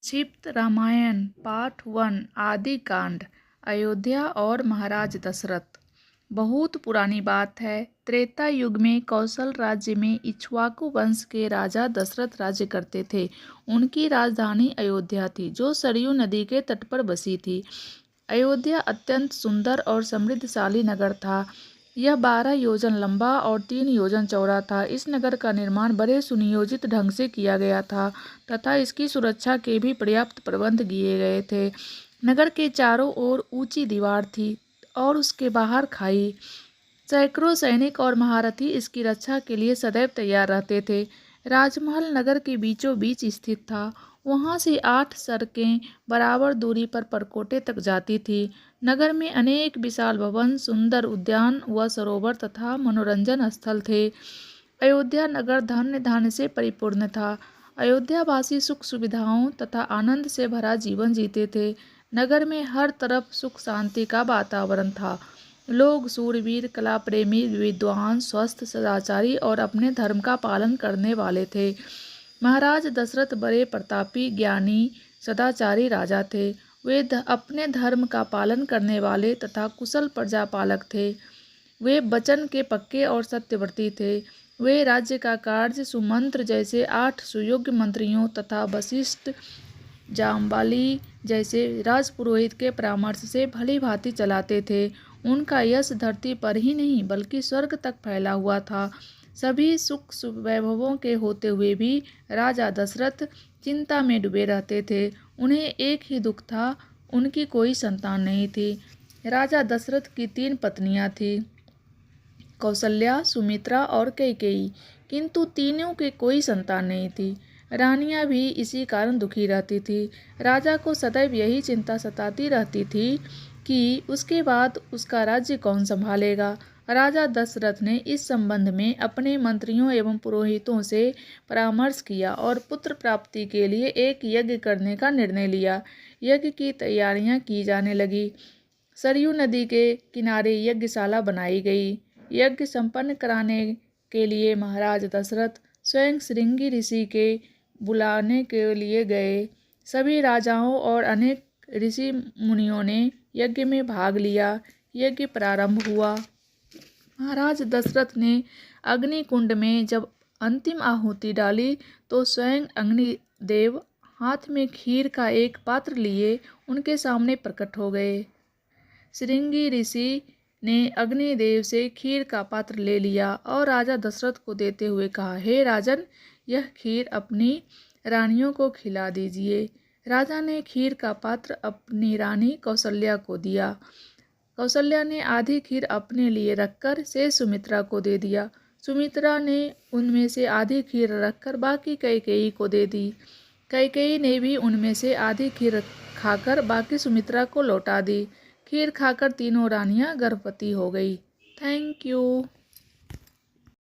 क्षिप्त रामायण पार्ट 1 आदि कांड। अयोध्या और महाराज दशरथ। बहुत पुरानी बात है। त्रेता युग में कौशल राज्य में इक्ष्वाकु वंश के राजा दशरथ राज्य करते थे। उनकी राजधानी अयोध्या थी, जो सरयू नदी के तट पर बसी थी। अयोध्या अत्यंत सुंदर और समृद्धशाली नगर था। यह 12 योजन लंबा और 3 योजन चौड़ा था। इस नगर का निर्माण बड़े सुनियोजित ढंग से किया गया था तथा इसकी सुरक्षा के भी पर्याप्त प्रबंध किए गए थे। नगर के चारों ओर ऊंची दीवार थी और उसके बाहर खाई। सैकड़ों सैनिक और महारथी इसकी रक्षा के लिए सदैव तैयार रहते थे। राजमहल नगर के बीचों बीच स्थित था। वहां से 8 सड़कें बराबर दूरी पर परकोटे तक जाती थी। नगर में अनेक विशाल भवन, सुंदर उद्यान व सरोवर तथा मनोरंजन स्थल थे। अयोध्या नगर धन्य धान्य से परिपूर्ण था। अयोध्यावासी सुख सुविधाओं तथा आनंद से भरा जीवन जीते थे। नगर में हर तरफ सुख शांति का वातावरण था। लोग शूरवीर, कला प्रेमी, विद्वान, स्वस्थ, सदाचारी और अपने धर्म का पालन करने वाले थे। महाराज दशरथ बड़े प्रतापी, ज्ञानी, सदाचारी राजा थे। वे अपने धर्म का पालन करने वाले तथा कुशल प्रजापालक थे। वे वचन के पक्के और सत्यव्रती थे। वे राज्य का कार्य सुमंत्र जैसे 8 सुयोग्य मंत्रियों तथा वशिष्ठ, जाम्बाली जैसे राजपुरोहित के परामर्श से भली भांति चलाते थे। उनका यश धरती पर ही नहीं बल्कि स्वर्ग तक फैला हुआ था। सभी सुख वैभवों के होते हुए भी राजा दशरथ चिंता में डूबे रहते थे। उन्हें एक ही दुख था, उनकी कोई संतान नहीं थी। राजा दशरथ की 3 पत्नियां थीं, कौसल्या, सुमित्रा और कैकेयी, किंतु तीनों के कोई संतान नहीं थी। रानियां भी इसी कारण दुखी रहती थी। राजा को सदैव यही चिंता सताती रहती थी कि उसके बाद उसका राज्य कौन संभालेगा। राजा दशरथ ने इस संबंध में अपने मंत्रियों एवं पुरोहितों से परामर्श किया और पुत्र प्राप्ति के लिए एक यज्ञ करने का निर्णय लिया। यज्ञ की तैयारियां की जाने लगी। सरयू नदी के किनारे यज्ञशाला बनाई गई। यज्ञ संपन्न कराने के लिए महाराज दशरथ स्वयं श्रृंगी ऋषि के बुलाने के लिए गए। सभी राजाओं और अनेक ऋषि मुनियों ने यज्ञ में भाग लिया। यज्ञ प्रारंभ हुआ। महाराज दशरथ ने अग्निकुंड में जब अंतिम आहुति डाली तो स्वयं अग्निदेव हाथ में खीर का एक पात्र लिए उनके सामने प्रकट हो गए। श्रृंगी ऋषि ने अग्निदेव से खीर का पात्र ले लिया और राजा दशरथ को देते हुए कहा, हे राजन, यह खीर अपनी रानियों को खिला दीजिए। राजा ने खीर का पात्र अपनी रानी कौशल्या को दिया। कौशल्या ने आधी खीर अपने लिए रखकर शेष सुमित्रा को दे दिया। सुमित्रा ने उनमें से आधी खीर रखकर बाकी कैकेयी को दे दी। कैकेयी ने भी उनमें से आधी खीर खाकर बाकी सुमित्रा को लौटा दी। खीर खाकर तीनों रानियां गर्भवती हो गई। Thank you.